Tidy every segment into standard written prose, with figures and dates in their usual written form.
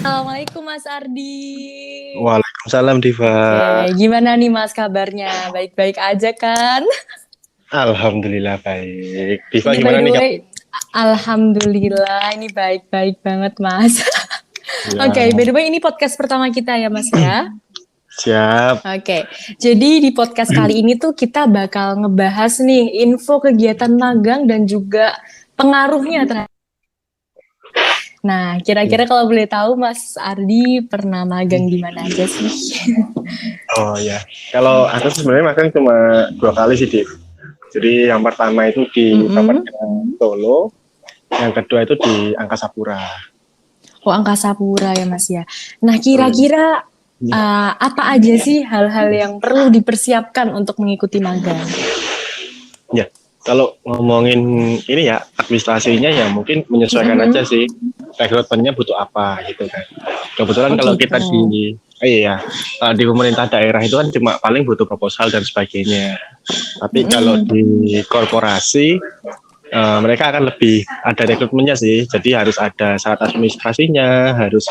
Assalamualaikum Mas Ardi. Waalaikumsalam Diva. Oke, gimana nih Mas kabarnya? Baik-baik aja kan? Alhamdulillah baik. Diva Ini by gimana the nih way, Alhamdulillah ini baik-baik banget Mas. Oke, by ya? the way ini podcast pertama kita ya Mas ya. Siap. Oke, jadi di podcast kali ini tuh kita bakal ngebahas nih info kegiatan magang dan juga pengaruhnya terhadap. Nah, kira-kira kalau boleh tahu Mas Ardi pernah magang di mana aja sih? Oh ya. Kalau aku sebenarnya makan cuma 2 kali sih, Div. Jadi yang pertama itu di Kabupaten Solo, yang kedua itu di Angkasa Pura. Oh, Angkasa Pura ya Mas ya. Nah, kira-kira apa aja sih hal-hal yang perlu dipersiapkan untuk mengikuti magang? Ya, kalau ngomongin ini ya administrasinya ya mungkin menyesuaikan aja sih. Rekrutmennya butuh apa gitu kan. Kebetulan Oh, kalau gitu. kita di pemerintah daerah itu kan cuma paling butuh proposal dan sebagainya. Tapi kalau di korporasi mereka akan lebih ada rekrutmennya sih. Jadi harus ada syarat administrasinya, harus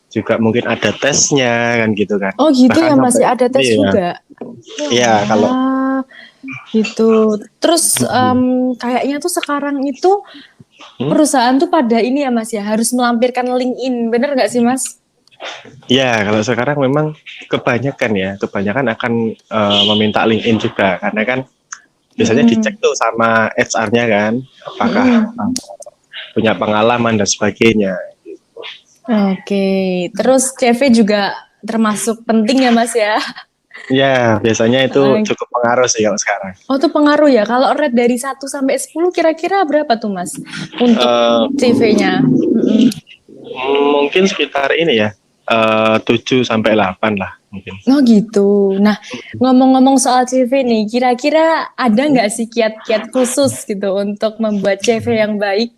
juga mungkin ada tesnya kan gitu kan. Oh, gitu Bahkan ya Mas ya, ada tes iya, juga. iya kalau Ah, gitu. Terus kayaknya tuh sekarang itu perusahaan tuh pada ini ya Mas ya, harus melampirkan LinkedIn. Bener nggak sih Mas? ya kalau sekarang memang kebanyakan akan meminta LinkedIn juga karena kan biasanya dicek tuh sama HR-nya kan apakah punya pengalaman dan sebagainya. Oke, terus CV juga termasuk penting ya Mas ya? Ya, biasanya itu cukup pengaruh sih kalau sekarang. Oh, itu pengaruh ya. Kalau rate dari 1 sampai 10 kira-kira berapa tuh, Mas? Untuk CV-nya. Mungkin sekitar ini ya, 7 sampai 8 lah mungkin. Oh gitu. Nah, ngomong-ngomong soal CV nih, kira-kira ada nggak sih kiat-kiat khusus gitu untuk membuat CV yang baik?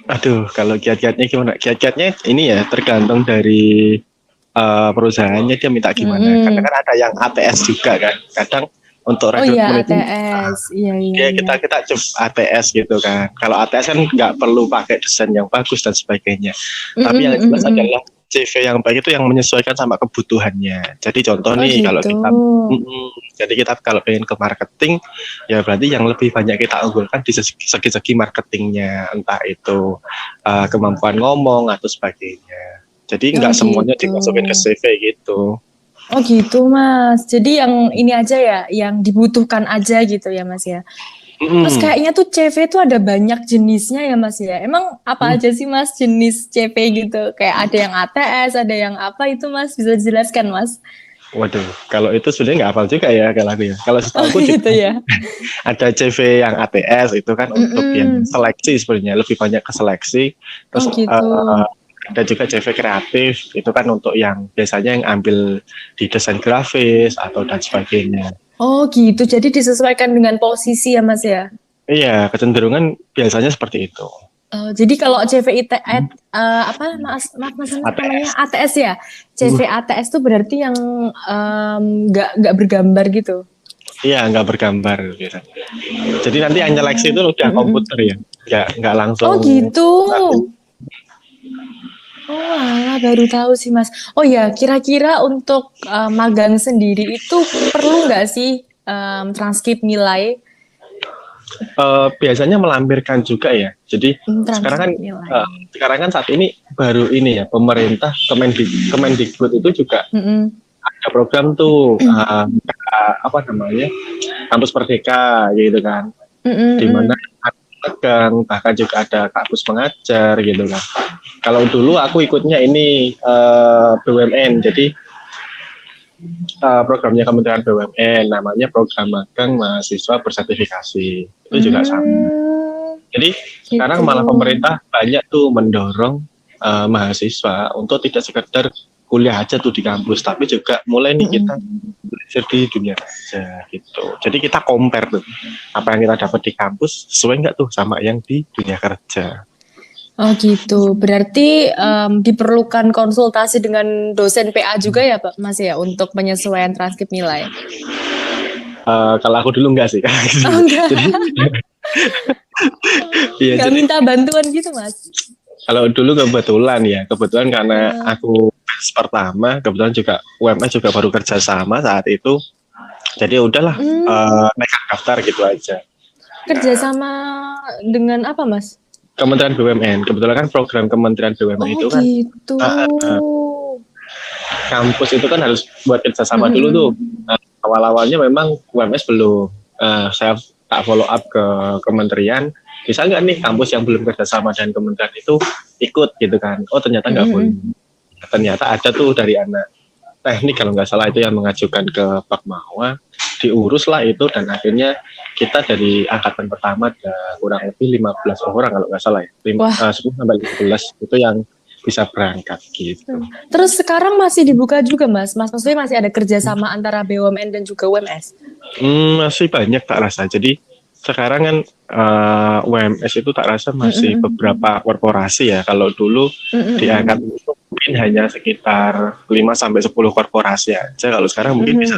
Aduh, kalau kiat-kiatnya gimana? Kiat-kiatnya ini ya tergantung dari perusahaannya dia minta gimana. Karena kan ada yang ATS juga kan. Kadang untuk rekrutmen itu ATS. Iya. kita coba ATS gitu kan. Kalau ATS kan nggak perlu pakai desain yang bagus dan sebagainya. Tapi yang jelas adalah CV yang baik itu yang menyesuaikan sama kebutuhannya. Jadi contoh nih gitu. Jadi kita kalau pengen ke marketing ya berarti yang lebih banyak kita unggulkan di segi marketingnya, entah itu kemampuan ngomong atau sebagainya. Jadi nggak semuanya dimasukin ke CV gitu. Oh gitu Mas. Jadi yang ini aja ya, yang dibutuhkan aja gitu ya Mas ya. Terus kayaknya tuh CV tuh ada banyak jenisnya ya Mas ya. Emang apa aja sih Mas jenis CV gitu? Kayak ada yang ATS, ada yang apa itu Mas? Bisa dijelaskan Mas? Waduh, kalau itu sebenarnya nggak hafal juga ya kalau aku ya. Kalau setahu gitu ya. Ada CV yang ATS itu kan untuk yang seleksi sebenarnya lebih banyak ke seleksi. Terus ada juga CV kreatif itu kan untuk yang biasanya yang ambil di desain grafis atau dan sebagainya. Oh gitu, jadi disesuaikan dengan posisi ya Mas ya? Iya, kecenderungan biasanya seperti itu. Jadi kalau CV Mas namanya ATS ya? CV ATS itu berarti yang nggak bergambar gitu? Iya, nggak bergambar gitu. Jadi nanti yang nyeleksi itu udah komputer ya, nggak langsung. Oh gitu. Oh alah, baru tahu sih Mas. Oh ya, kira-kira untuk magang sendiri itu perlu nggak sih transkrip nilai? Biasanya melampirkan juga ya. Jadi sekarang kan saat ini baru ini ya pemerintah Kemendikbud itu juga ada program tuh Kampus Merdeka gitu kan. Di mana magang, bahkan juga ada kampus pengajar gitu kan. Kalau dulu aku ikutnya ini BUMN, jadi programnya Kementerian BUMN, namanya Program Magang Mahasiswa Bersertifikasi. Itu juga sama. Jadi sekarang malah pemerintah banyak tuh mendorong mahasiswa untuk tidak sekedar kuliah aja tuh di kampus, tapi juga mulai nih kita belajar di dunia kerja gitu. Jadi kita compare tuh apa yang kita dapat di kampus sesuai nggak tuh sama yang di dunia kerja. Oh gitu, berarti diperlukan konsultasi dengan dosen PA juga ya Pak Mas ya untuk penyesuaian transkrip nilai? Kalau aku dulu enggak sih. Oh enggak. Enggak minta bantuan gitu Mas? Kalau dulu kebetulan karena aku batch pertama, kebetulan juga UMS juga baru kerja sama saat itu. Jadi udahlah nekat daftar gitu aja. Kerja sama dengan apa, Mas? Kementerian BUMN, kebetulan kan program Kementerian BUMN itu kan gitu. Kampus itu kan harus buat kerjasama dulu tuh. Awal-awalnya memang UMS belum. Saya tak follow up ke kementerian. Bisa nggak nih kampus yang belum kerjasama dengan kementerian itu ikut gitu kan? Oh ternyata nggak boleh. Ternyata ada tuh dari anak teknik kalau nggak salah itu yang mengajukan ke Pak Mawa, diurus lah itu dan akhirnya kita dari angkatan pertama ada kurang lebih 15 orang kalau nggak salah ya. 10 sampai 15 itu yang bisa berangkat gitu. Terus sekarang masih dibuka juga Mas? Maksudnya masih ada kerjasama antara BUMN dan juga UMS? Masih banyak tak rasa. Jadi sekarang kan UMS itu tak rasa masih beberapa korporasi ya. Kalau dulu diangkat itu mungkin hanya sekitar 5-10 korporasi aja. Kalau sekarang mungkin bisa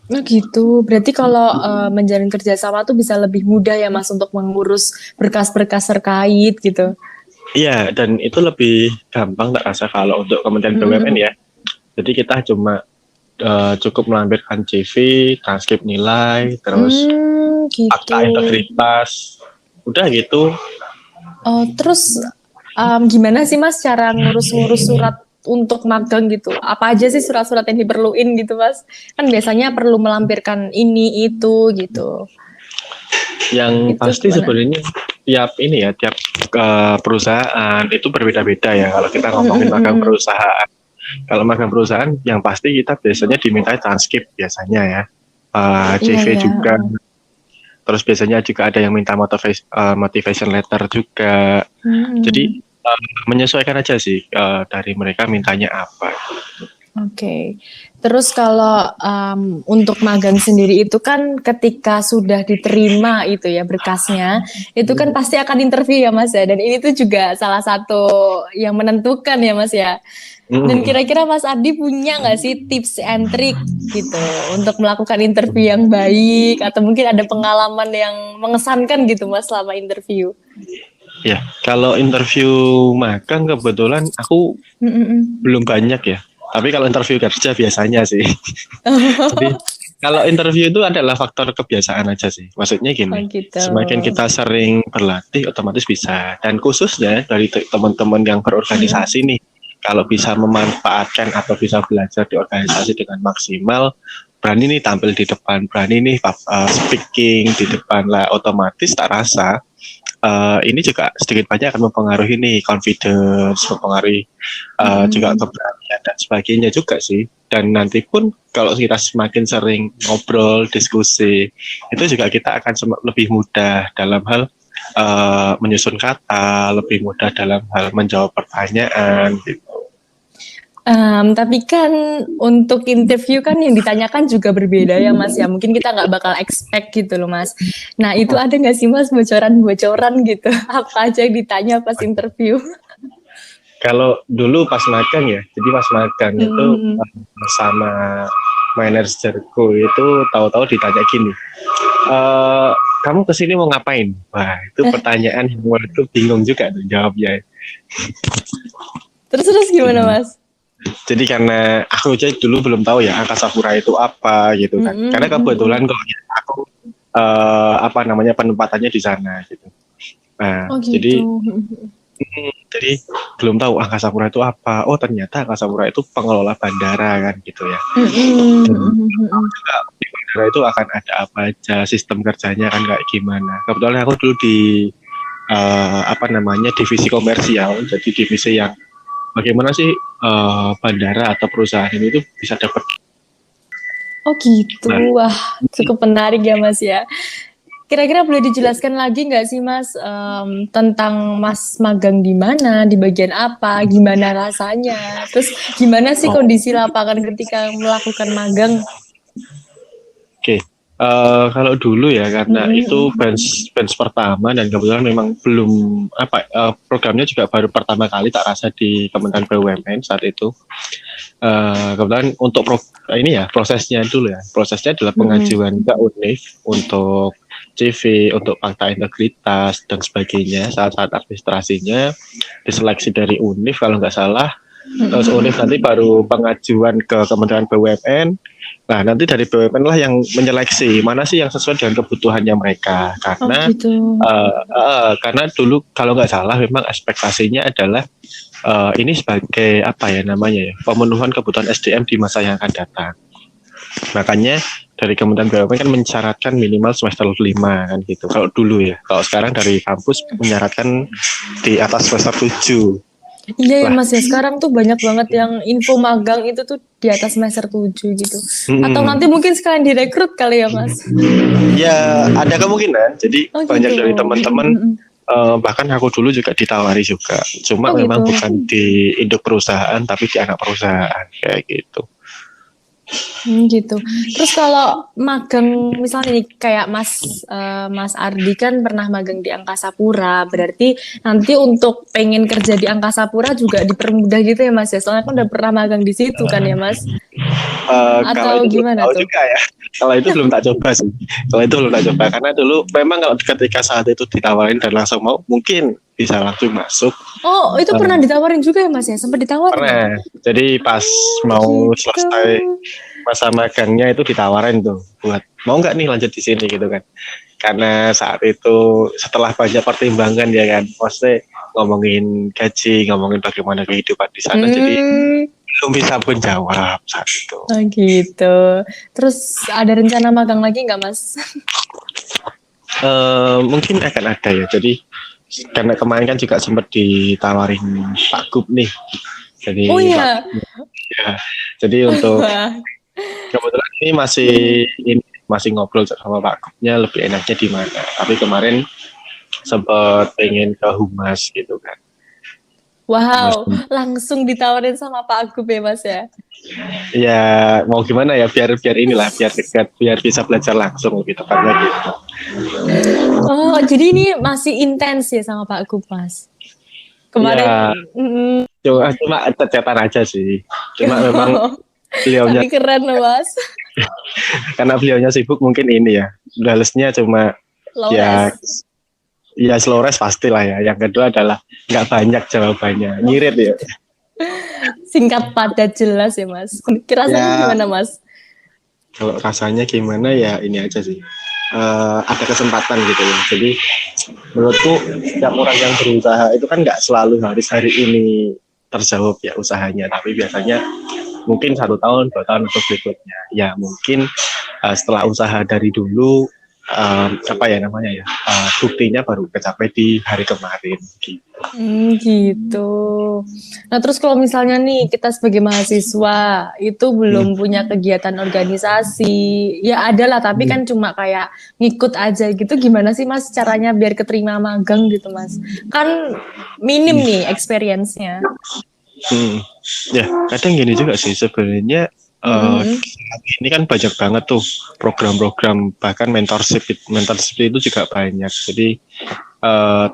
Nah gitu, berarti kalau menjalin kerjasama tuh bisa lebih mudah ya Mas untuk mengurus berkas-berkas terkait gitu. Iya, dan itu lebih gampang tak rasa kalau untuk Kementerian BUMN ya. Jadi kita cuma cukup melampirkan CV, transkrip nilai, terus gitu. akta integritas, udah gitu. Oh, terus gimana sih Mas cara ngurus-ngurus surat untuk magang gitu? Apa aja sih surat-surat yang diperluin gitu Mas? Kan biasanya perlu melampirkan ini itu gitu. Yang Itu pasti gimana? sebenarnya tiap perusahaan itu berbeda-beda ya. Kalau kita ngomongin magang perusahaan, kalau magang perusahaan yang pasti kita biasanya diminta transkrip biasanya ya, CV juga. Terus biasanya juga ada yang minta motivation letter juga. Jadi menyesuaikan aja sih dari mereka mintanya apa. Oke. Terus kalau untuk magang sendiri itu kan ketika sudah diterima itu ya berkasnya, itu kan pasti akan interview ya Mas ya. Dan ini tuh juga salah satu yang menentukan ya Mas ya. Dan kira-kira Mas Ardi punya nggak sih tips and trick gitu untuk melakukan interview yang baik atau mungkin ada pengalaman yang mengesankan gitu Mas selama interview? Ya, kalau interview magang kebetulan aku belum banyak ya. Tapi kalau interview kerja biasanya sih. Jadi kalau interview itu adalah faktor kebiasaan aja sih. Maksudnya gini, semakin kita sering berlatih otomatis bisa. Dan khususnya dari teman-teman yang berorganisasi nih, kalau bisa memanfaatkan atau bisa belajar di organisasi dengan maksimal, berani nih tampil di depan, berani nih speaking di depan lah, otomatis tak rasa ini juga sedikit banyak akan mempengaruhi nih confidence, mempengaruhi juga keberanian dan sebagainya juga sih. Dan nanti pun kalau kita semakin sering ngobrol, diskusi, itu juga kita akan lebih mudah dalam hal menyusun kata, lebih mudah dalam hal menjawab pertanyaan gitu. Tapi kan untuk interview kan yang ditanyakan juga berbeda ya Mas ya. Mungkin kita nggak bakal expect gitu loh Mas. Nah itu ada nggak sih Mas bocoran-bocoran gitu? Apa aja yang ditanya pas interview? Kalau dulu pas magang ya, jadi pas magang itu sama manajerku itu tahu-tahu ditanya gini, kamu kesini mau ngapain? Wah itu pertanyaan yang itu bingung juga tuh jawabnya. Terus gimana Mas? Jadi karena aku aja dulu belum tahu ya angkasa pura itu apa gitu kan. Karena kebetulan kok aku penempatannya di sana gitu. Nah, gitu. Jadi belum tahu angkasa pura itu apa. Oh, ternyata angkasa pura itu pengelola bandara kan gitu ya. Di bandara itu akan ada apa aja, sistem kerjanya kan kayak gimana. Kebetulan aku dulu di divisi komersial, jadi divisi yang bagaimana sih bandara atau perusahaan ini tuh bisa dapat. Oh gitu, wah cukup menarik ya Mas ya. Kira-kira boleh dijelaskan lagi nggak sih Mas tentang Mas magang di mana, di bagian apa, gimana rasanya, terus gimana sih kondisi lapangan ketika melakukan magang? Oke. Kalau dulu ya karena itu bench pertama dan kebetulan memang belum programnya juga baru pertama kali tak rasa di Kementerian BUMN saat itu. Kebetulan untuk prosesnya dulu ya, prosesnya adalah pengajuan ke UNIF untuk CV, untuk fakta integritas dan sebagainya, saat-saat administrasinya diseleksi dari UNIF kalau nggak salah. Terus UNIF nanti baru pengajuan ke Kementerian BUMN. Nah, nanti dari BUMN lah yang menyeleksi mana sih yang sesuai dengan kebutuhannya mereka. Oh gitu. Karena dulu kalau nggak salah memang ekspektasinya adalah ini sebagai apa ya namanya ya, pemenuhan kebutuhan SDM di masa yang akan datang. Makanya dari Kementerian BUMN kan mensyaratkan minimal semester 5 kan gitu. Kalau dulu ya, kalau sekarang dari kampus menyaratkan di atas semester 7. Iya ya Mas ya, sekarang tuh banyak banget yang info magang itu tuh di atas semester 7 gitu. Atau nanti mungkin sekalian direkrut kali ya Mas. Ya, ada kemungkinan. Jadi banyak gitu. dari teman-teman bahkan aku dulu juga ditawari juga. Cuma memang gitu. bukan di induk perusahaan tapi di anak perusahaan kayak gitu. Gitu. Terus kalau magang misalnya nih kayak Mas Ardi kan pernah magang di Angkasa Pura, berarti nanti untuk pengen kerja di Angkasa Pura juga dipermudah gitu ya Mas ya. Soalnya kan udah pernah magang di situ kan ya Mas. Atau gimana tuh? Juga ya. Kalau itu belum tak coba sih. Kalau itu belum tak coba karena dulu memang kalau ketika saat itu ditawarin dan langsung mau, mungkin bisa langsung masuk. Oh, itu pernah ditawarin juga ya Mas ya? Sempat ditawarin? Pernah. Jadi pas mau selesai masa magangnya itu ditawarin tuh buat mau nggak nih lanjut di sini gitu kan. Karena saat itu setelah banyak pertimbangan ya kan, maksudnya ngomongin gaji, ngomongin bagaimana kehidupan di sana, jadi belum bisa menjawab saat itu. Oh gitu. Terus ada rencana magang lagi nggak Mas? Mungkin akan ada ya. Jadi karena kemarin kan juga sempat ditawarin Pak Gub nih. Jadi iya. Ya, jadi untuk kebetulan ini masih ngobrol sama Pak Gubnya lebih enaknya di mana. Tapi kemarin sempat pengen ke Humas gitu kan. Wow, langsung ditawarin sama Pak Gub ya Mas ya? Ya mau gimana ya, biar inilah, biar dekat, biar bisa belajar langsung lebih tepatnya gitu. Oh, jadi ini masih intens ya sama Pak Gub Mas? Kemarin ya, cuma catatan aja sih. Cuma memang beliaunya tapi keren loh Mas. Karena beliaunya sibuk mungkin ini ya. Balesnya cuma ya slow rest pastilah ya. Yang kedua adalah nggak banyak jawabannya, nyirit ya. Singkat padat jelas ya Mas. Rasanya gimana Mas? Kalau rasanya gimana ya ini aja sih. Ada kesempatan gitu ya. Jadi menurutku setiap orang yang berusaha itu kan nggak selalu harus hari ini terjawab ya usahanya, tapi biasanya mungkin 1 tahun, 2 tahun atau berikutnya. Ya mungkin setelah usaha dari dulu buktinya baru kecapai di hari kemarin gitu. Gitu. Nah terus kalau misalnya nih kita sebagai mahasiswa itu belum punya kegiatan organisasi, ya ada lah tapi kan cuma kayak ngikut aja gitu, gimana sih Mas caranya biar keterima magang gitu Mas? Kan minim nih experience-nya. Ya kadang gini juga sih sebenarnya. Ini kan banyak banget tuh program-program, bahkan mentorship itu juga banyak. Jadi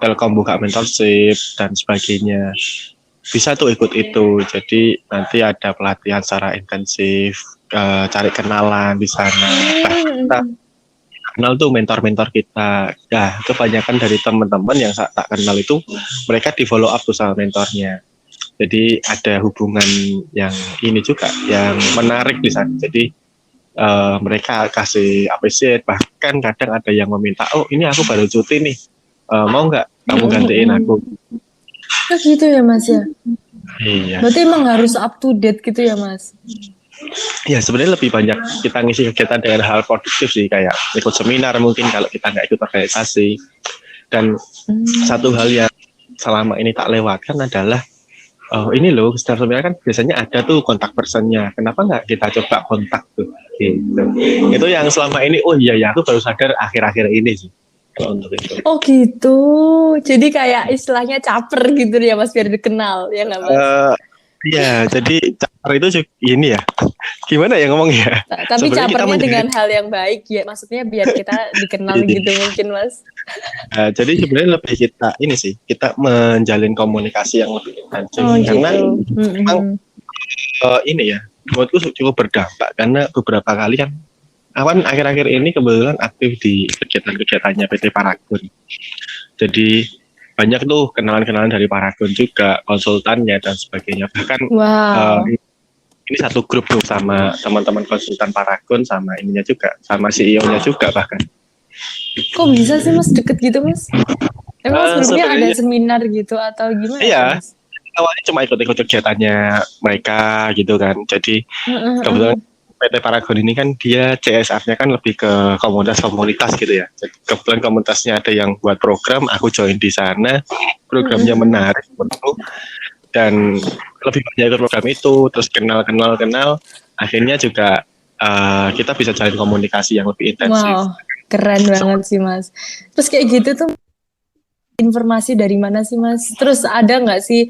Telkom buka mentorship dan sebagainya, bisa tuh ikut itu. Jadi nanti ada pelatihan secara intensif, cari kenalan di sana. Kita kenal tuh mentor-mentor kita. Nah, kebanyakan dari teman-teman yang tak kenal itu mereka di follow up tuh sama mentornya. Jadi ada hubungan yang ini juga, yang menarik di sana. Jadi mereka kasih appreciate, bahkan kadang ada yang meminta, oh ini aku baru cuti nih, mau nggak kamu gantiin aku? Oh gitu ya Mas ya? Iya. Berarti emang harus up to date gitu ya Mas? Ya sebenarnya lebih banyak kita ngisi kegiatan dengan hal produktif sih, kayak ikut seminar mungkin kalau kita nggak ikut organisasi. Dan satu hal yang selama ini tak lewatkan adalah ini loh, setiap seminar kan biasanya ada tuh kontak personnya. Kenapa nggak kita coba kontak tuh? Gitu. Itu yang selama ini, oh iya ya, aku baru sadar akhir-akhir ini sih. Kalau untuk itu. Oh gitu. Jadi kayak istilahnya caper gitu ya Mas, biar dikenal, ya nggak Mas? Iya, jadi caper itu ini ya. Gimana ya ngomongnya? Tapi capernya dengan hal yang baik ya, maksudnya biar kita dikenal gitu mungkin Mas. Jadi sebenarnya lebih kita ini sih, kita menjalin komunikasi yang lebih intensif karena memang ini ya, menurutku cukup berdampak karena beberapa kali kan Awan akhir-akhir ini kebetulan aktif di kegiatan-kegiatannya PT Paragon. Jadi banyak tuh kenalan-kenalan dari Paragon juga, konsultannya dan sebagainya. Bahkan Wow. ini satu grup tuh sama teman-teman konsultan Paragon, sama ininya juga, sama CEO-nya juga bahkan. Kok bisa sih Mas deket gitu Mas? Emang sebelumnya ada Sebenarnya seminar gitu atau gimana tuh iya, Mas? awalnya cuma ikut-ikut kegiatannya mereka gitu kan. Jadi Heeh, kebetulan heeh. PT Paragon ini kan dia CSR-nya kan lebih ke komunitas-komunitas gitu ya. Jadi kebetulan komunitasnya ada yang buat program, aku join di sana. Programnya Heeh. menarik menurutku dan lebih banyak ikut program itu, terus kenal. Akhirnya juga kita bisa jalin komunikasi yang lebih intensif. Wow, keren banget sih Mas. Terus kayak gitu tuh informasi dari mana sih Mas? Terus ada nggak sih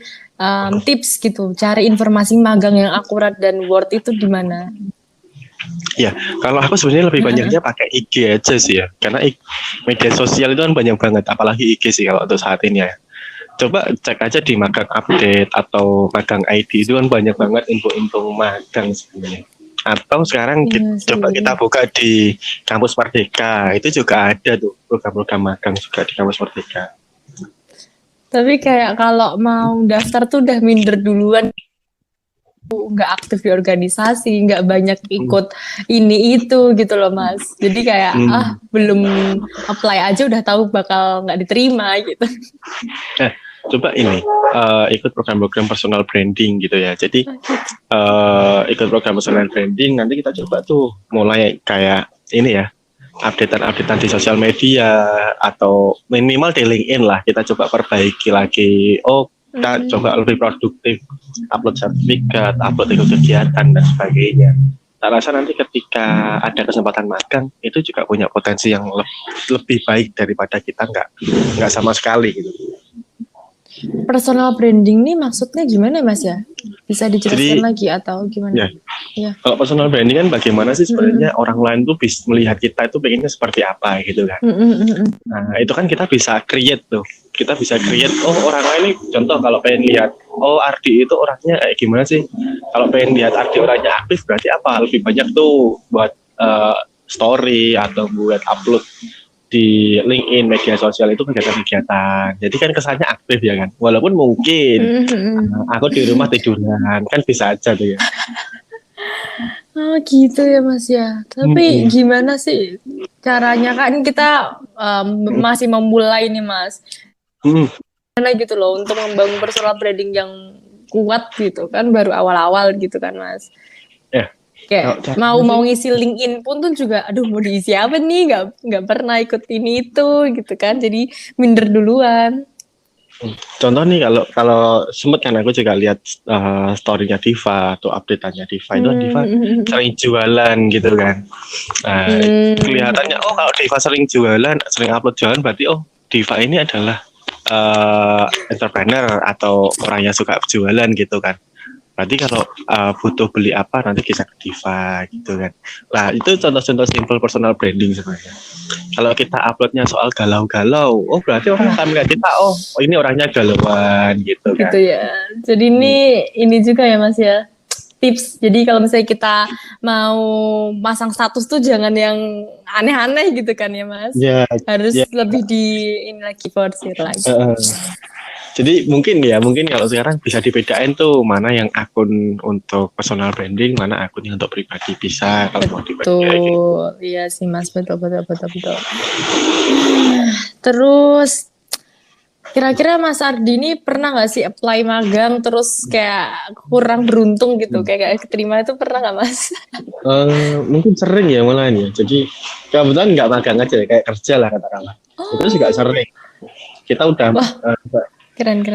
tips gitu, cari informasi magang yang akurat dan worth itu di mana? Ya, kalau aku sebenarnya lebih banyaknya pakai IG aja sih ya, karena media sosial itu kan banyak banget, apalagi IG sih kalau untuk saat ini ya. Coba cek aja di Magang Update atau Magang ID, itu kan banyak banget info-info magang sebenarnya. Atau sekarang Iya coba sih. kita buka di Kampus Merdeka, itu juga ada tuh program-program magang juga di Kampus Merdeka. Tapi kayak kalau mau daftar tuh udah minder duluan, nggak aktif di organisasi, nggak banyak Hmm. ikut ini itu gitu loh Mas. Jadi kayak Hmm. belum apply aja udah tahu bakal nggak diterima gitu. Coba ini ikut program-program personal branding gitu ya. Jadi ikut program personal branding, nanti kita coba tuh mulai kayak ini ya, updatean di sosial media atau minimal di LinkedIn lah, kita coba perbaiki lagi. Kita coba lebih produktif, upload sertifikat, upload ikut kegiatan dan sebagainya. Tak rasa nanti ketika ada kesempatan magang itu juga punya potensi yang lebih baik daripada kita nggak sama sekali gitu. Personal branding nih maksudnya gimana Mas ya? Bisa dijelaskan Jadi lagi atau gimana? ya, Ya. kalau personal branding kan bagaimana sih sebenarnya orang lain tuh bisa melihat kita itu pengennya seperti apa gitu kan. Nah, itu kan kita bisa create tuh. Kita bisa create, orang lain nih, contoh kalau pengen lihat, Ardi itu orangnya kayak gimana sih? Kalau pengen lihat Ardi orangnya aktif, berarti apa? Lebih banyak tuh buat story atau buat upload di LinkedIn, media sosial itu kegiatan-kegiatan. Jadi kan kesannya aktif ya kan. Walaupun mungkin aku di rumah tiduran, kan bisa aja tuh ya. Oh gitu ya Mas ya. Tapi gimana sih caranya kan kita masih memulai nih Mas. Gimana gitu loh untuk membangun personal branding yang kuat gitu kan baru awal-awal gitu kan Mas. Ya. Kayak mau ngisi LinkedIn pun tuh juga aduh mau diisi apa nih nggak pernah ikut ini itu gitu kan jadi minder duluan. Contoh nih kalau sempet kan aku juga lihat story-nya Diva atau update-nya Diva itu Diva sering jualan gitu kan. Nah, kelihatannya kalau Diva sering jualan, sering upload jualan berarti Diva ini adalah entrepreneur atau orang yang suka jualan gitu kan. Berarti kalau butuh beli apa nanti bisa ke Diva gitu kan. Nah itu contoh-contoh simple personal branding sebenarnya. Kalau kita uploadnya soal galau-galau, berarti orang akan melihat kita, ini orangnya galauan gitu kan. Gitu ya. Jadi ini juga ya Mas ya tips. Jadi kalau misalnya kita mau masang status tuh jangan yang aneh-aneh gitu kan ya Mas. Harus lebih ini lagi forsir lagi. Jadi mungkin kalau sekarang bisa dibedain tuh mana yang akun untuk personal branding, mana akun yang untuk pribadi bisa kalau mau dibagi kayak gitu. Iya sih Mas, betul. Terus kira-kira Mas Ardi ini pernah nggak sih apply magang terus kayak kurang beruntung gitu, kayak keterima itu pernah nggak Mas? Mungkin sering ya malah ya. Jadi kebetulan nggak magang aja, kayak kerja lah katakanlah. Itu juga sering. Kita udah Keren.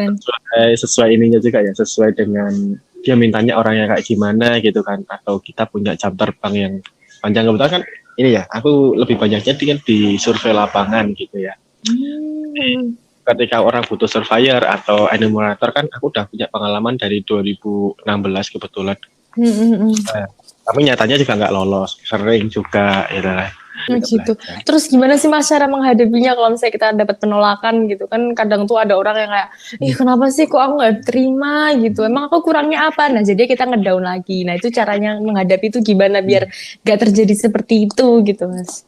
Sesuai ininya juga ya, sesuai dengan dia mintanya orangnya kayak gimana gitu kan, atau kita punya jam terbang yang panjang. Kebetulan kan ini ya, aku lebih banyaknya di survei lapangan gitu ya. Ketika orang butuh surveyor atau enumerator kan aku udah punya pengalaman dari 2016 kebetulan. Tapi nyatanya juga nggak lolos, sering juga ya. Gitu. Terus gimana sih Mas cara menghadapinya kalau misalnya kita dapat penolakan gitu kan? Kadang tuh ada orang yang kayak, ih kenapa sih kok aku nggak terima gitu? Emang aku kurangnya apa? Nah jadi kita ngedown lagi. Nah itu caranya menghadapi itu gimana biar gak terjadi seperti itu gitu Mas?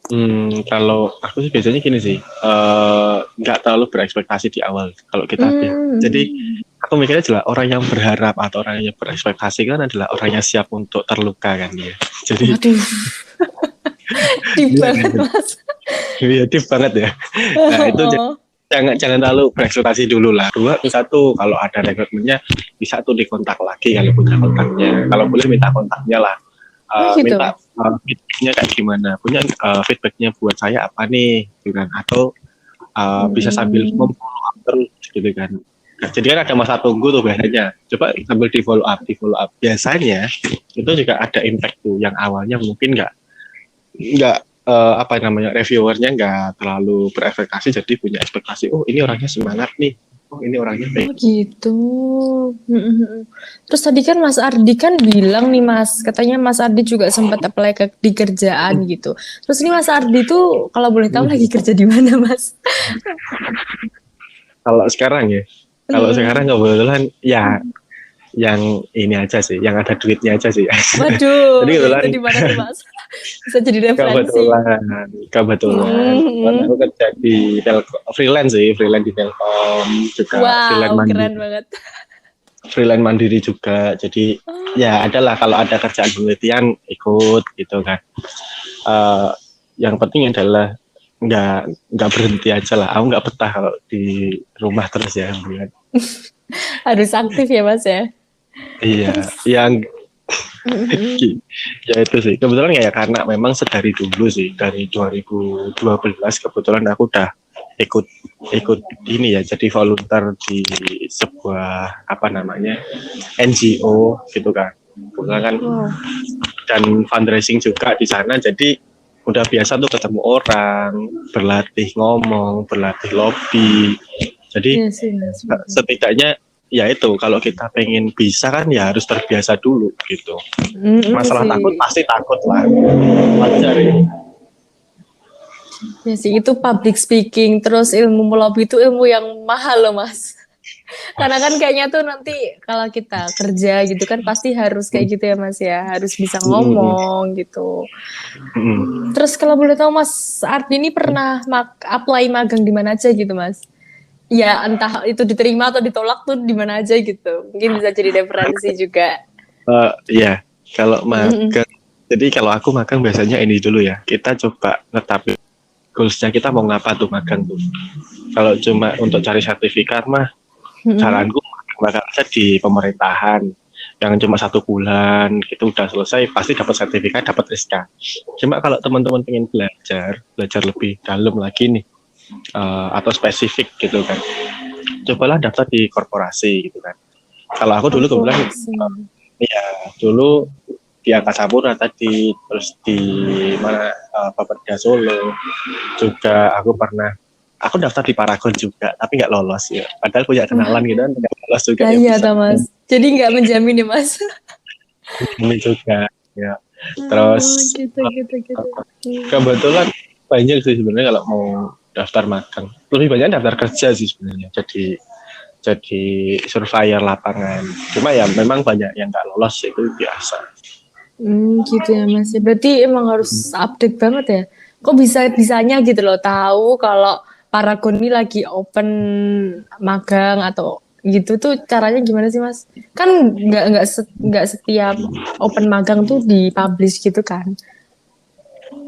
Kalau aku sih biasanya gini sih, nggak terlalu berekspektasi di awal kalau kita jadi aku mikirnya adalah orang yang berharap atau orang yang berekspektasi kan adalah orang yang siap untuk terluka kan ya. Jadi Waduh, deep banget Mas. iya deep banget ya. Nah itu jangan terlalu berekspektasi dulu lah. Dua, satu kalau ada rekrutmennya bisa tuh dikontak lagi kalau punya kontaknya. Kalau boleh minta kontaknya lah. Gitu. Minta feedbacknya kayak gimana, punya feedbacknya buat saya apa nih, gitu kan? Atau bisa sambil memfollow up terus, gitu kan? Nah, jadi kan ada masa tunggu tuh biasanya. Coba sambil di follow up. Biasanya itu juga ada impact tuh, yang awalnya mungkin nggak apa namanya reviewernya nggak terlalu berekspektasi, jadi punya ekspektasi, oh ini orangnya semangat nih, oh ini orangnya baik. Oh gitu. Terus tadi kan Mas Ardi kan bilang nih Mas, katanya Mas Ardi juga sempat apply di kerjaan gitu. Terus ini Mas Ardi tuh kalau boleh tahu lagi kerja di mana Mas? Kalau sekarang ya, sekarang kebetulan ya yang ini aja sih, yang ada duitnya aja sih. Waduh, jadi kebetulan itu di mana tuh Mas? Bisa jadi referensi. Kebetulan aku kerja di freelance di Telkom juga, wow, keren banget. Freelance mandiri juga, jadi ya adalah kalau ada kerjaan penelitian ikut gitu kan. Yang penting adalah nggak berhenti aja lah. Aku nggak betah kalau di rumah terus ya. Harus aktif ya Mas ya. Iya, yang ya itu sih. Kebetulan ya karena memang sedari dulu sih, dari 2012 kebetulan aku udah ikut ini ya, jadi volunteer di sebuah apa namanya NGO gitu kan. Kebetulan kan dan fundraising juga di sana, jadi udah biasa tuh ketemu orang, berlatih ngomong, berlatih lobby. Jadi setidaknya ya itu kalau kita pengen bisa kan ya harus terbiasa dulu gitu. Masalah takut pasti takut lah, wajar ya. Ya sih itu public speaking, terus ilmu lobby itu ilmu yang mahal loh Mas. Karena kan kayaknya tuh nanti kalau kita kerja gitu kan pasti harus kayak gitu ya Mas ya, harus bisa ngomong gitu. Terus kalau boleh tahu Mas Ardi ini pernah apply magang di mana aja gitu Mas? Ya entah itu diterima atau ditolak tuh di mana aja gitu. Mungkin bisa jadi referensi juga. Iya, kalau magang, jadi kalau aku magang biasanya ini dulu ya. Kita coba netapin goalsnya kita mau ngapa tuh magang tuh. Kalau cuma untuk cari sertifikat mah, saranku magang aja di pemerintahan. Yang cuma 1 bulan gitu udah selesai, pasti dapat sertifikat, dapat SK. Cuma kalau teman-teman pengen belajar lebih dalam lagi nih, atau spesifik gitu kan, cobalah daftar di korporasi gitu kan. Kalau aku dulu kebetulan ya dulu di Angkasa Pura tadi, terus di mana Bapeda Solo juga aku daftar di Paragon juga tapi nggak lolos ya, padahal punya kenalan gitu kan, nggak lolos juga. Iya Mas, jadi nggak menjamin ya Mas. Ini juga ya. Terus gitu. kebetulan banyak sih sebenarnya kalau mau daftar magang, lebih banyak daftar kerja sih sebenarnya, jadi surveyor lapangan. Cuma ya memang banyak yang nggak lolos, itu biasa. Gitu ya Mas. Berarti emang harus update banget ya. Kok bisanya gitu loh tahu kalau Paragon ini lagi open magang atau gitu tuh caranya gimana sih Mas? Kan nggak setiap open magang tuh dipublish gitu kan?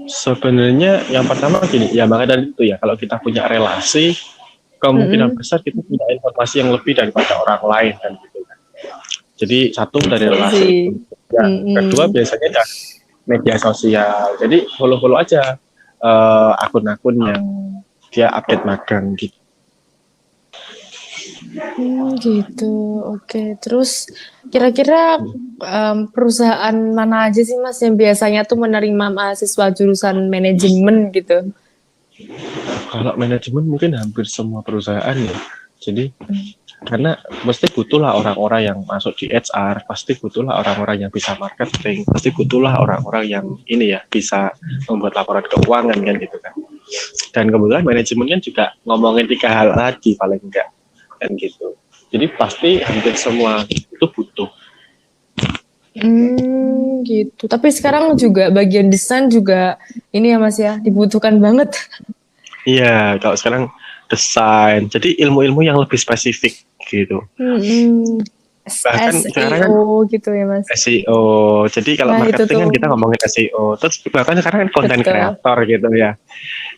Sebenarnya yang pertama gini, ya maka dari itu ya, kalau kita punya relasi, kemungkinan besar kita punya informasi yang lebih daripada orang lain kan gitu kan. Jadi satu dari relasi itu. Ya, kedua biasanya dari media sosial. Jadi follow aja akun-akun yang dia update magang gitu. Gitu, oke. Terus kira-kira perusahaan mana aja sih Mas yang biasanya tuh menerima mahasiswa jurusan manajemen gitu? Kalau manajemen mungkin hampir semua perusahaan ya. Jadi Karena pasti butuhlah orang-orang yang masuk di HR, pasti butuhlah orang-orang yang bisa marketing, pasti butuhlah orang-orang yang ini ya bisa membuat laporan keuangan kan gitu kan. Dan kemudian manajemen kan juga ngomongin 3 hal lagi paling enggak kan gitu. Jadi pasti hampir semua itu butuh. Gitu. Tapi sekarang juga bagian desain juga ini ya Mas ya, dibutuhkan banget. Iya, kalau sekarang desain, jadi ilmu-ilmu yang lebih spesifik gitu. Bahkan sekarang kan SEO gitu ya Mas. SEO. Jadi kalau Nah, itu marketing kan tuh. kita ngomongin SEO. Terus bahkan sekarang kan konten Betul. kreator gitu ya.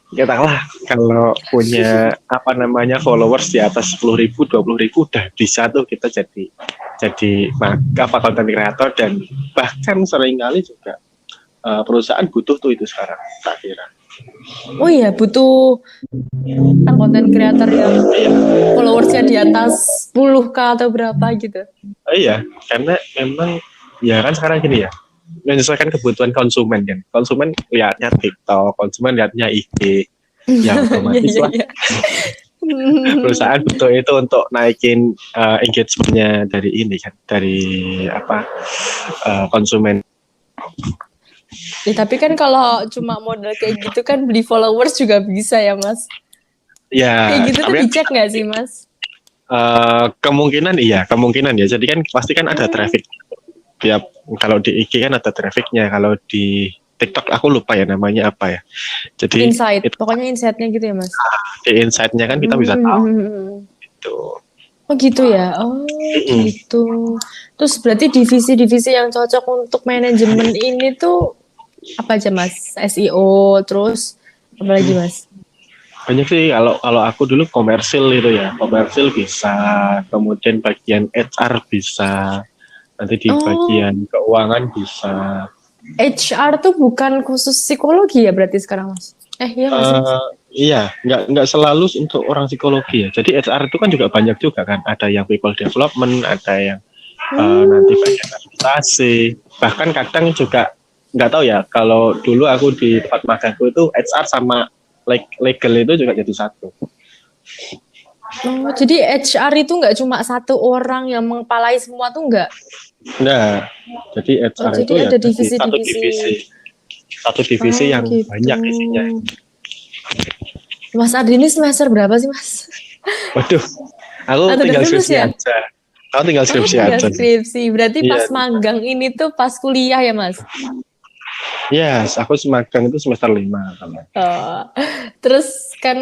Katakanlah kalau punya apa namanya followers di atas 10.000, 20.000 udah bisa tuh kita jadi apa konten kreator, dan bahkan seringkali juga perusahaan butuh tuh itu sekarang tak kira. Oh iya, butuh konten kreator yang followersnya di atas 10K atau berapa gitu. Iya, karena memang ya kan sekarang gini ya, menyesuaikan kebutuhan konsumen kan. Konsumen lihatnya TikTok, konsumen lihatnya IG. Ya otomatis lah. Perusahaan butuh itu untuk naikin engagement-nya dari ini kan, dari konsumen. Ya, tapi kan kalau cuma model kayak gitu kan beli followers juga bisa ya Mas. Ya. Kayak gitu tuh dicek nggak sih Mas? Kemungkinan ya. Jadi kan pasti kan ada traffic. Ya, kalau di IG kan ada trafficnya, kalau di TikTok aku lupa ya namanya apa ya. Jadi insight, pokoknya insight-nya gitu ya Mas. Di insight-nya kan kita bisa tahu. Gitu. Oh gitu ya. Oh gitu. Terus berarti divisi-divisi yang cocok untuk manajemen ini tuh apa aja Mas? SEO, terus apa lagi Mas? Banyak sih, kalau aku dulu komersil itu ya. Komersil bisa, kemudian bagian HR bisa, nanti di bagian keuangan bisa. HR tuh bukan khusus psikologi ya berarti sekarang Mas? Iya Mas. Iya, nggak selalu untuk orang psikologi ya. Jadi HR itu kan juga banyak juga kan. Ada yang people development, ada yang nanti bagian administrasi. Bahkan kadang juga nggak tahu ya. Kalau dulu aku di tempat magangku itu HR sama legal itu juga jadi satu. Oh, jadi HR itu nggak cuma satu orang yang mengepalai semua tuh nggak? Nah, jadi HR jadi itu ya ada divisi-divisi. Satu divisi yang gitu. banyak isinya. Mas Ardi ini semester berapa sih Mas? Waduh, aku tinggal skripsi aja. Aku tinggal skripsi aja. Skripsi, berarti pas magang ini tuh pas kuliah ya Mas? Yes, aku magang itu semester 5. Terus kan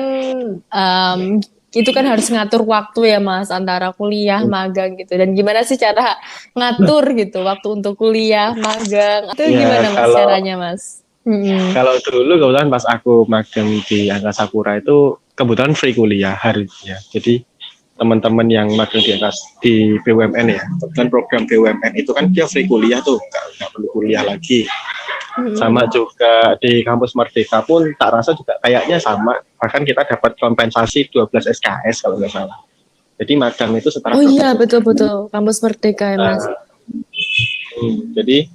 itu kan harus ngatur waktu ya Mas antara kuliah, magang gitu. Dan gimana sih cara ngatur gitu waktu untuk kuliah, magang? Itu gimana Mas caranya Mas? Kalau dulu kebetulan pas aku magang di Angkasa Pura itu kebetulan free kuliah harinya. Jadi teman-teman yang magang di BUMN ya, kebetulan program BUMN itu kan dia free kuliah tuh, nggak perlu kuliah lagi. Sama juga di kampus Merdeka pun tak rasa juga kayaknya sama, bahkan kita dapat kompensasi 12 SKS kalau nggak salah. Jadi magang itu setara. Oh iya betul kampus Merdeka ya Mas. Jadi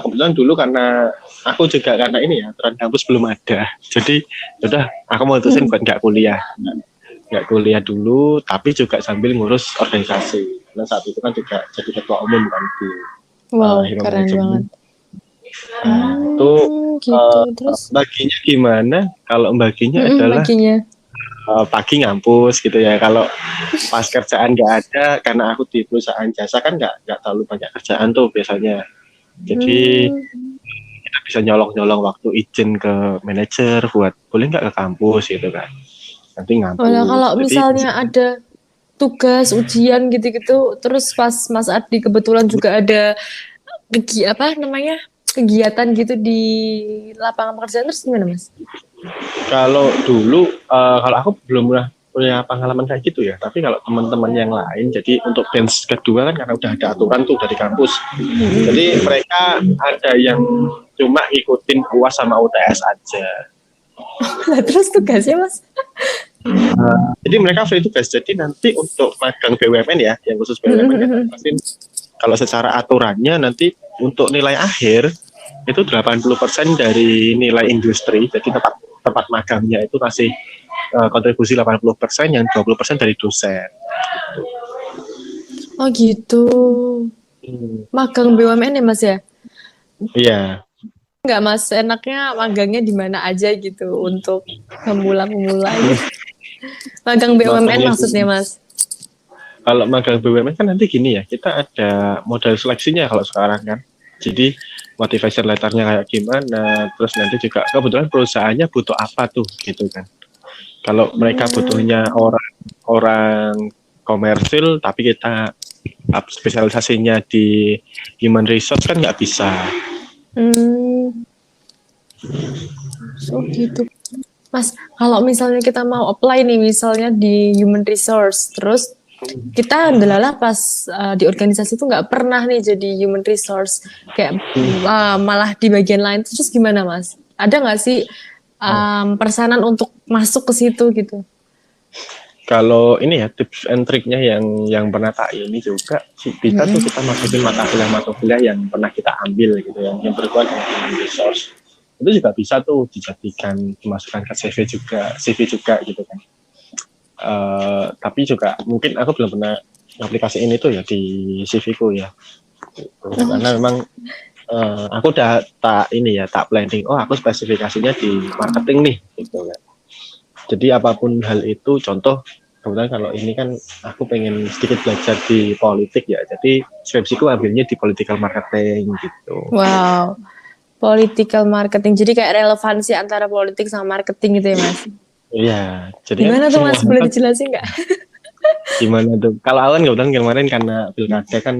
kebetulan dulu karena aku juga karena ini ya aturan kampus belum ada, jadi udah aku mau mutusin buat nggak kuliah dulu, tapi juga sambil ngurus organisasi. Nah saat itu kan juga jadi ketua umum kan di keren banget. Itu gitu. Terus baginya gimana? Kalau baginya adalah pagi ngampus gitu ya. Kalau pas kerjaan nggak ada, karena aku di perusahaan jasa kan nggak terlalu banyak kerjaan tuh biasanya. Jadi kita bisa nyolong waktu izin ke manajer buat boleh nggak ke kampus gitu kan. Nanti ngampus. Kalau misalnya ada tugas ujian gitu-gitu, terus pas Mas Ardi kebetulan juga ada kegiatan gitu di lapangan pekerjaan, terus gimana Mas? Kalau dulu kalau aku belum pernah punya pengalaman kayak gitu ya, tapi kalau teman-teman yang lain, jadi untuk batch kedua kan karena udah ada aturan tuh dari kampus, jadi mereka ada yang cuma ikutin UAS sama UTS aja. Terus tugasnya Mas? Jadi mereka free tugas, jadi nanti untuk magang BUMN ya, yang khusus BUMN pasti kalau secara aturannya nanti untuk nilai akhir itu 80% dari nilai industri, jadi tempat magangnya itu kasih kontribusi 80%, yang 20% dari dosen. Oh gitu. Magang BUMN ya Mas ya? Iya. Enggak Mas, enaknya magangnya di mana aja gitu untuk pemula-pemula gitu. Magang BUMN Makanya maksudnya Mas. kalau magang BUMN kan nanti gini ya, kita ada modal seleksinya kalau sekarang kan. Jadi motivation letternya kayak gimana, terus nanti juga kebetulan perusahaannya butuh apa tuh gitu kan. Kalau mereka butuhnya orang komersil, tapi kita spesialisasinya di human resource kan nggak bisa. Hmm, so gitu. Mas, kalau misalnya kita mau apply nih, misalnya di human resource, terus kita adalah pas di organisasi itu nggak pernah nih jadi human resource, kayak malah di bagian lain, terus gimana Mas? Ada nggak sih persanan untuk masuk ke situ gitu? Kalau ini ya tips and triknya yang pernah tak ini juga bisa tuh kita masukin mata kuliah yang pernah kita ambil gitu ya, yang berhubungan dengan human resource. Itu juga bisa tuh dijadikan dimasukkan ke CV juga gitu kan. Tapi juga mungkin aku belum pernah aplikasi ini tuh ya di CV ku ya. Karena memang aku udah tak planning. Oh aku spesifikasinya di marketing nih gitu kan. Jadi apapun hal itu, contoh kebetulan kalau ini kan aku pengen sedikit belajar di politik ya. Jadi skripsiku ambilnya di political marketing gitu. Wow, political marketing. Jadi kayak relevansi antara politik sama marketing gitu ya Mas? Iya, jadi kan Gimana tuh semua Mas? hal Boleh kan dijelasin nggak? gimana tuh. Kalau awan kebetulan kemarin karena pilkada kan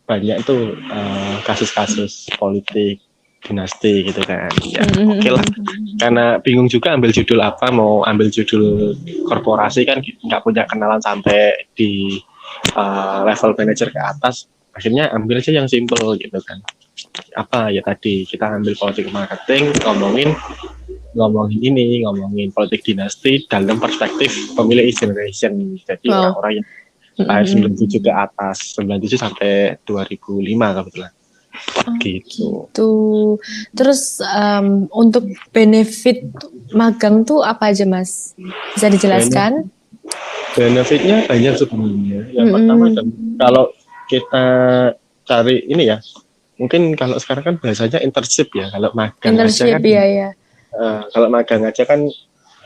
banyak tuh kasus-kasus politik dinasti gitu kan. Ya oke lah. Karena bingung juga ambil judul apa, mau ambil judul korporasi kan nggak punya kenalan sampai di level manager ke atas. Akhirnya ambil aja yang simple gitu kan. Apa ya tadi kita ambil politik marketing, ngomongin politik dinasti dalam perspektif pemilih generation. Jadi Wow. orang-orang yang lahir 97 ke atas, 97 sampai 2005 kebetulan. Gitu. Tuh. Terus untuk benefit magang tuh apa aja Mas? Bisa dijelaskan? Benefitnya banyak sebenarnya. Yang pertama kalau kita cari ini ya, mungkin kalau sekarang kan bahasanya internship ya. Kalau magang aja Internship kan, ya. kalau magang aja kan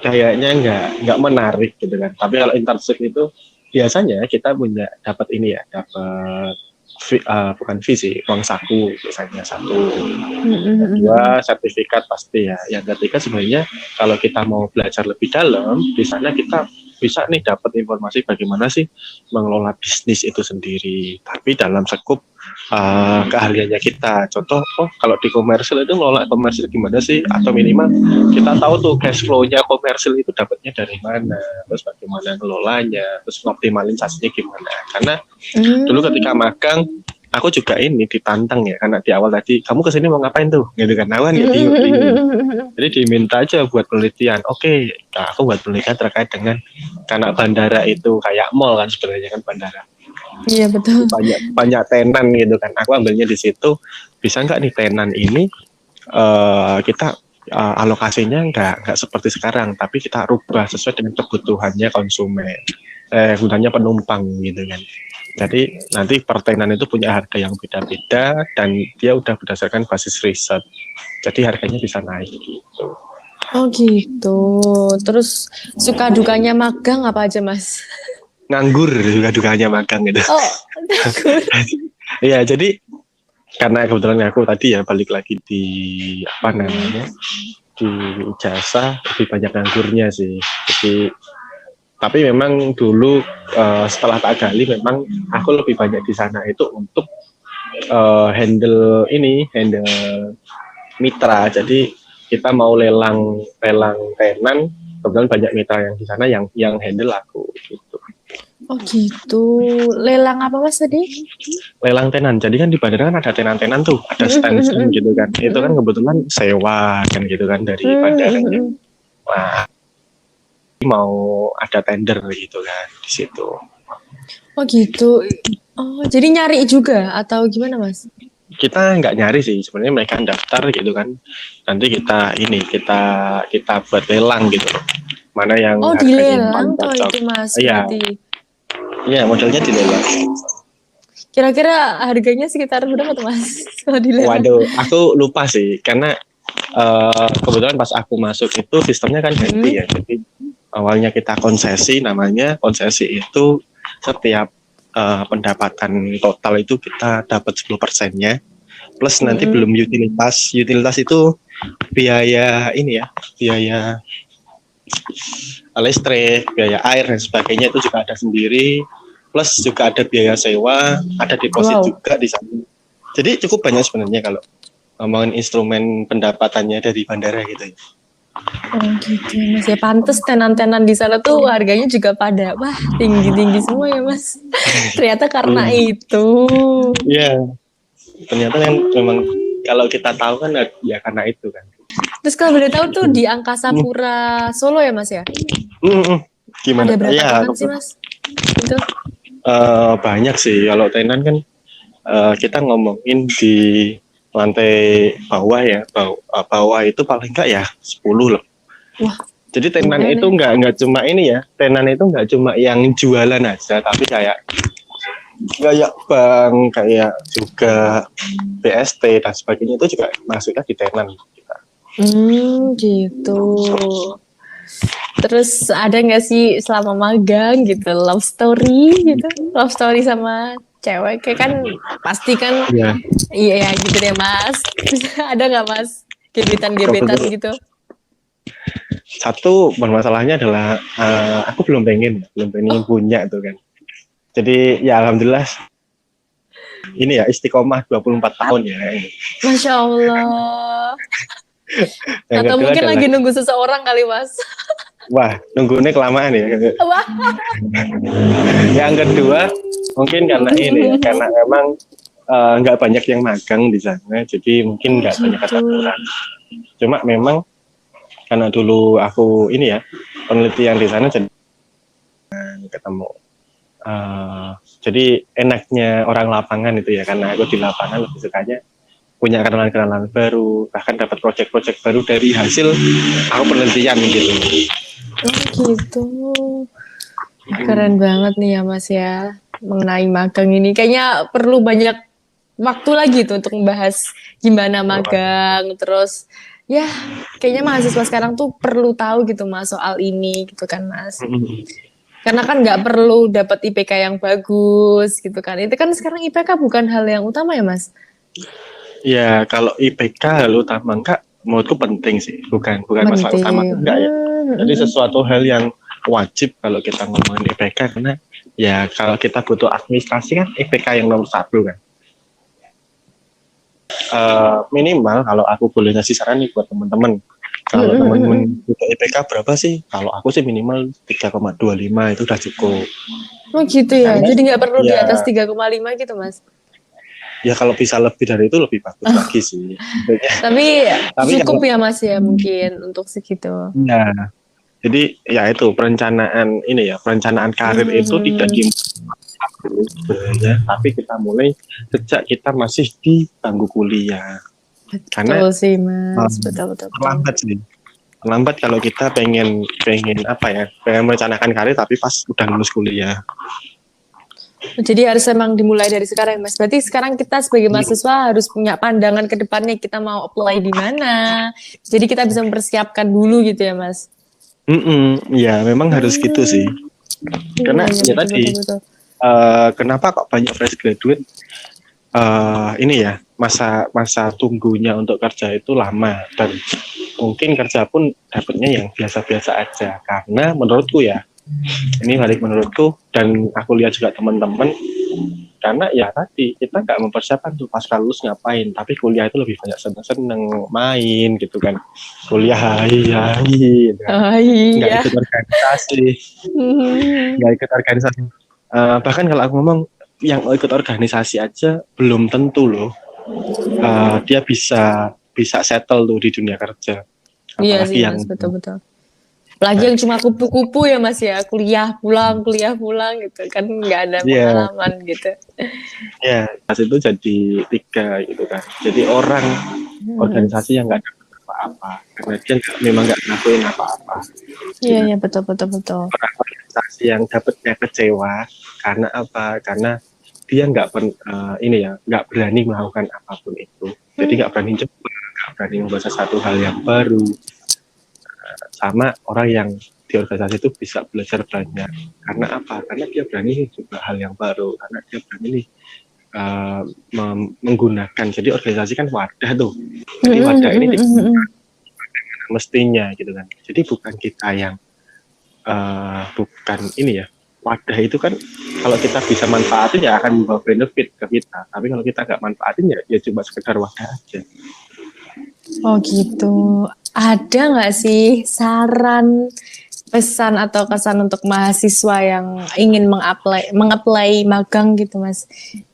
kayaknya nggak menarik gitu kan. Tapi kalau internship itu biasanya kita punya dapat ini ya, dapat bukan fee sih, uang saku biasanya satu. Kedua sertifikat pasti ya. Yang ketiga sebenarnya kalau kita mau belajar lebih dalam, di sana kita bisa nih dapat informasi bagaimana sih mengelola bisnis itu sendiri. Tapi dalam sekup keahliannya kita. Contoh, kalau di komersil itu ngelola komersil gimana sih? Atau minimal kita tahu tuh cash flow-nya komersil itu dapatnya dari mana, terus bagaimana ngelolanya, terus optimalisasinya gimana. Karena dulu ketika magang, aku juga ini ditantang ya, karena di awal tadi kamu kesini mau ngapain tuh, gitu kan? Awan ya bingung. Jadi diminta aja buat penelitian. Oke, nah aku buat penelitian terkait dengan karena bandara itu kayak mall kan sebenarnya kan bandara. Iya betul. Banyak tenan gitu kan. Aku ambilnya di situ. Bisa nggak nih tenan ini kita alokasinya nggak seperti sekarang, tapi kita rubah sesuai dengan kebutuhannya konsumen, kebutuhannya penumpang gitu kan. Jadi nanti pertenan itu punya harga yang beda-beda dan dia udah berdasarkan basis riset. Jadi harganya bisa naik gitu. Oh gitu. Terus suka dukanya magang apa aja Mas? Nganggur juga dukanya magang gitu. Oh, nganggur. Iya, jadi karena kebetulan aku tadi ya balik lagi di apa namanya di jasa lebih banyak nganggurnya sih. Jadi tapi memang dulu setelah tak gali memang aku lebih banyak di sana itu untuk handle mitra. Jadi kita mau lelang tenan, kebetulan banyak mitra yang di sana yang handle aku gitu. Oh gitu. Lelang apa Mas tadi? Lelang tenan. Jadi kan di bandara kan ada tenan-tenan tuh, ada stand gitu kan. Itu kan kebetulan sewa kan gitu kan dari bandaranya. Wah, mau ada tender gitu kan di situ. Oh gitu. Oh, jadi nyari juga atau gimana Mas? Kita nggak nyari sih, sebenarnya mereka daftar gitu kan. Nanti kita buat lelang gitu loh. Mana yang harganya dilelang paling toh cocok. itu Mas Iya. berarti. Iya, modelnya dilelang. Kira-kira harganya sekitar berapa tuh Mas? Kalau dilelang. Waduh, aku lupa sih karena kebetulan pas aku masuk itu sistemnya kan ganti ya. Jadi awalnya kita konsesi, namanya konsesi itu setiap pendapatan total itu kita dapat 10%-nya plus nanti belum utilitas. Utilitas itu biaya ini ya, biaya listrik, biaya air dan sebagainya itu juga ada sendiri. Plus juga ada biaya sewa, ada deposit juga di sana. Jadi cukup banyak sebenarnya kalau ngomongin instrumen pendapatannya dari bandara gitu ya. Oh gitu Mas ya, pantes tenan-tenan di sana tuh harganya juga pada wah tinggi-tinggi semua ya Mas. Ternyata karena itu. Iya, ternyata yang memang kalau kita tahu kan ya karena itu kan. Terus kalau boleh tahu tuh di Angkasa Pura Solo ya Mas ya? Gimana? Ada berapa Ya, tenan sih Mas? Itu? banyak sih. Kalau tenan kan kita ngomongin di lantai bawah ya, bawah itu paling enggak ya 10 loh. Wah. Jadi tenan itu enggak cuma ini ya, tenan itu enggak cuma yang jualan aja, tapi kayak bank, kayak juga BST dan sebagainya itu juga masuknya di tenan kita. Gitu. Terus ada nggak sih selama magang gitu love story gitu, love story sama cewek kayak kan pasti kan iya gitu deh Mas. Ada nggak Mas gebetan gitu? Satu bermasalahnya adalah aku belum pengen punya tuh kan. Jadi ya alhamdulillah ini ya istiqomah 24 tahun ya. Masya Allah. Atau mungkin lagi nunggu seseorang kali Mas. Wah, nunggunya kelamaan ya. Wah. Yang kedua mungkin karena ini ya, karena memang nggak banyak yang magang di sana, jadi mungkin nggak banyak aturan. Cuma memang karena dulu aku ini ya penelitian di sana jadi ketemu. Jadi enaknya orang lapangan itu ya, karena aku di lapangan lebih sukanya punya kenalan-kenalan baru, bahkan dapat proyek-proyek baru dari hasil aku penelitian gitu. Oh gitu. Keren banget nih ya Mas ya mengenai magang ini. Kayaknya perlu banyak waktu lagi tuh untuk membahas gimana magang. Terus ya kayaknya mahasiswa sekarang tuh perlu tahu gitu Mas soal ini gitu kan Mas. Karena kan nggak perlu dapat IPK yang bagus gitu kan. Itu kan sekarang IPK bukan hal yang utama ya Mas. Ya kalau IPK hal utama enggak, menurutku penting sih, bukan masalah utama enggak ya. Jadi sesuatu hal yang wajib kalau kita ngomongin IPK, karena ya kalau kita butuh administrasi kan IPK yang nomor 1 kan. Minimal kalau aku boleh ngasih saran nih buat teman-teman, kalau teman-teman butuh IPK berapa sih? Kalau aku sih minimal 3,25 itu udah cukup. Oh gitu ya, karena, jadi nggak perlu di atas 3,5 gitu Mas? Ya kalau bisa lebih dari itu lebih bagus lagi sih. Tapi cukup ya Mas ya mungkin untuk segitu. Ya, jadi ya itu perencanaan karir itu tidak dimulai, tapi kita mulai sejak kita masih di bangku kuliah. Betul sih Mas, betul. Terlambat kalau kita pengen merencanakan karir tapi pas udah lulus kuliah. Jadi harus emang dimulai dari sekarang Mas. Berarti sekarang kita sebagai mahasiswa harus punya pandangan ke depannya kita mau apply di mana. Jadi kita bisa mempersiapkan dulu gitu ya Mas. Ya memang harus gitu sih. Karena ya tadi kenapa kok banyak fresh graduate ini ya masa tunggunya untuk kerja itu lama, dan mungkin kerja pun dapatnya yang biasa-biasa aja. Karena menurutku ya, ini balik menurutku dan aku lihat juga teman-teman, karena ya tadi kita nggak mempersiapkan tuh pas lulus ngapain, tapi kuliah itu lebih banyak seneng main gitu kan, kuliah nggak ikut organisasi, bahkan kalau aku ngomong yang ikut organisasi aja belum tentu loh dia bisa settle tuh di dunia kerja. Iya sih Mas, betul. Apalagi yang cuma kupu-kupu ya Mas ya, kuliah pulang gitu kan, nggak ada pengalaman gitu. Ya, pas itu jadi 3 gitu kan. Jadi orang organisasi yang nggak dapat apa-apa, karena dia memang nggak ngakuin apa-apa. Iya betul. Orang organisasi yang dapatnya kecewa karena apa? Karena dia nggak berani melakukan apapun itu. Jadi nggak berani coba, nggak berani membuat sesuatu hal yang baru. Sama orang yang di organisasi itu bisa belajar banyak. Karena apa? Karena dia berani coba hal yang baru. Karena dia berani menggunakan. Jadi organisasi kan wadah tuh. Jadi wadah ini mestinya gitu kan. Jadi bukan kita yang bukan ini ya. Wadah itu kan kalau kita bisa manfaatin ya akan membawa benefit ke kita. Tapi kalau kita nggak manfaatin ya cuma sekedar wadah aja. Oh gitu. Ada nggak sih saran, pesan atau kesan untuk mahasiswa yang ingin mengapply magang gitu, Mas?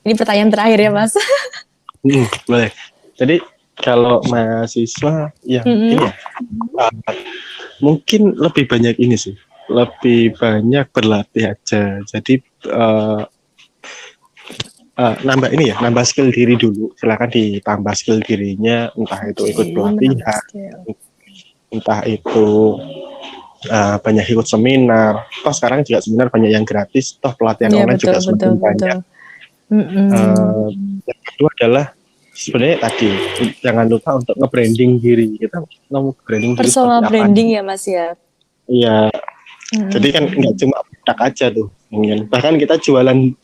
Ini pertanyaan terakhir ya, Mas. Boleh. Jadi kalau mahasiswa yang ini ya, mungkin lebih banyak ini sih. Lebih banyak berlatih aja. Jadi nambah skill diri dulu. Silakan ditambah skill dirinya, entah itu ikut pelatihan, entah itu banyak ikut seminar. Toh sekarang juga seminar banyak yang gratis. Toh pelatihan online juga semakin banyak. Yang kedua adalah sebenarnya tadi jangan lupa untuk nge-branding diri. Kita mau branding diri. Personal branding ya, Mas ya. Iya. Jadi kan nggak cuma produk aja tuh, bahkan kita jualan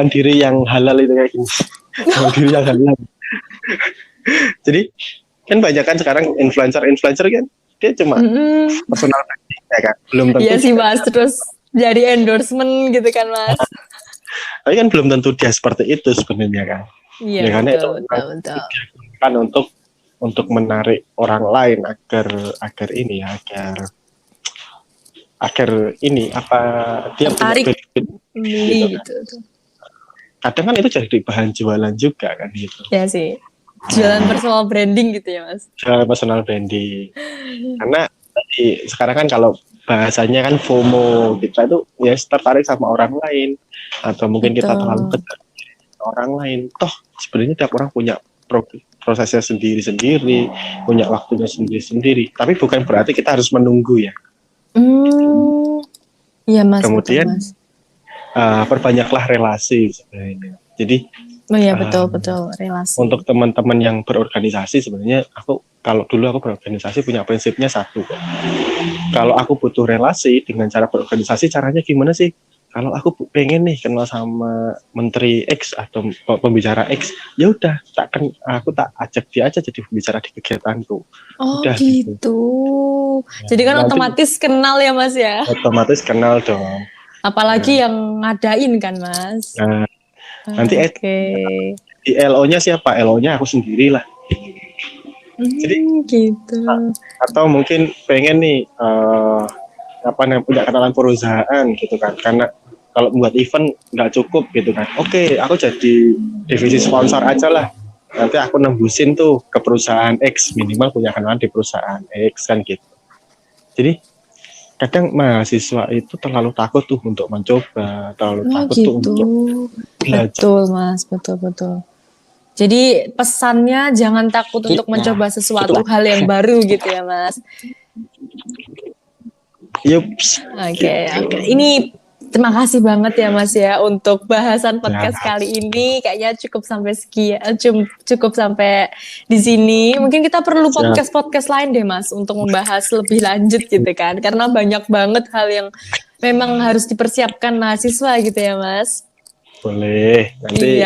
diri yang halal itu kayak gini, jualan diri yang halal. Jadi kan banyak kan sekarang influencer kan dia cuma personal branding ya kan, belum tentu. Iya sih Mas, terus jadi endorsement gitu kan Mas. Tapi kan belum tentu dia seperti itu sebenarnya kan. Iya, karena itu kan untuk menarik orang lain agar ini ya agar ini dia tertarik beli gitu. Kadang kan itu jadi bahan jualan juga kan gitu. Ya sih. Jualan personal branding gitu ya Mas. Jualan personal branding. Karena sekarang kan kalau bahasanya kan FOMO, kita itu ya tertarik sama orang lain atau mungkin kita terlalu ketat orang lain. Toh sebenarnya tiap orang punya prosesnya sendiri-sendiri, punya waktunya sendiri-sendiri. Tapi bukan berarti kita harus menunggu ya. Iya Mas. Kemudian betul, Mas. Perbanyaklah relasi sebenarnya. Jadi betul relasi. Untuk teman-teman yang berorganisasi sebenarnya kalau dulu aku berorganisasi punya prinsipnya satu. Kalau aku butuh relasi dengan cara berorganisasi, caranya gimana sih? Kalau aku pengen nih kenal sama Menteri X atau pembicara X, ya udah aku tak ajak dia aja jadi pembicara di kegiatanku. Oh udah, gitu. Jadi kan nanti, otomatis kenal ya Mas ya. Otomatis kenal dong. Apalagi yang ngadain kan Mas. Nanti di LO-nya siapa? LO-nya aku sendirilah. Jadi gitu. Atau mungkin pengen nih punya kenalan perusahaan gitu kan, karena kalau buat event nggak cukup gitu kan. Oke, aku jadi divisi sponsor aja lah. Nanti aku nembusin tuh ke perusahaan X, minimal punya kenalan di perusahaan X kan gitu. Jadi kadang mahasiswa itu terlalu takut tuh untuk mencoba, terlalu takut gitu. tuh untuk belajar. Betul Mas, betul. Jadi pesannya jangan takut untuk mencoba sesuatu hal yang baru gitu ya Mas. Yups. Oke. Ini terima kasih banget ya Mas ya untuk bahasan podcast kali ini. Kayaknya cukup sampai di sini. Mungkin kita perlu podcast lain deh Mas untuk membahas lebih lanjut gitu kan. Karena banyak banget hal yang memang harus dipersiapkan mahasiswa gitu ya Mas. Boleh. Nanti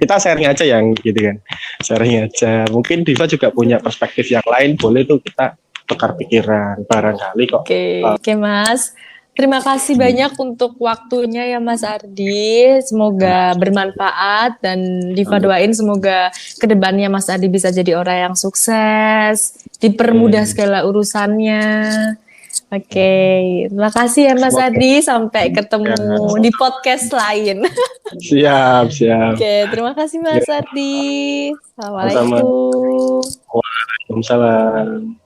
kita sharing aja yang gitu kan. Sharing aja. Mungkin Diva juga punya perspektif yang lain. Boleh tuh kita tukar pikiran barangkali kok. Oke Mas. Terima kasih banyak untuk waktunya ya Mas Ardi. Semoga bermanfaat dan Diva doain semoga kedepannya Mas Ardi bisa jadi orang yang sukses, dipermudah segala urusannya. Oke, terima kasih ya Mas Ardi. Sampai ketemu di podcast lain. Siap. Oke, terima kasih Mas Ardi. Assalamualaikum. Waalaikumsalam.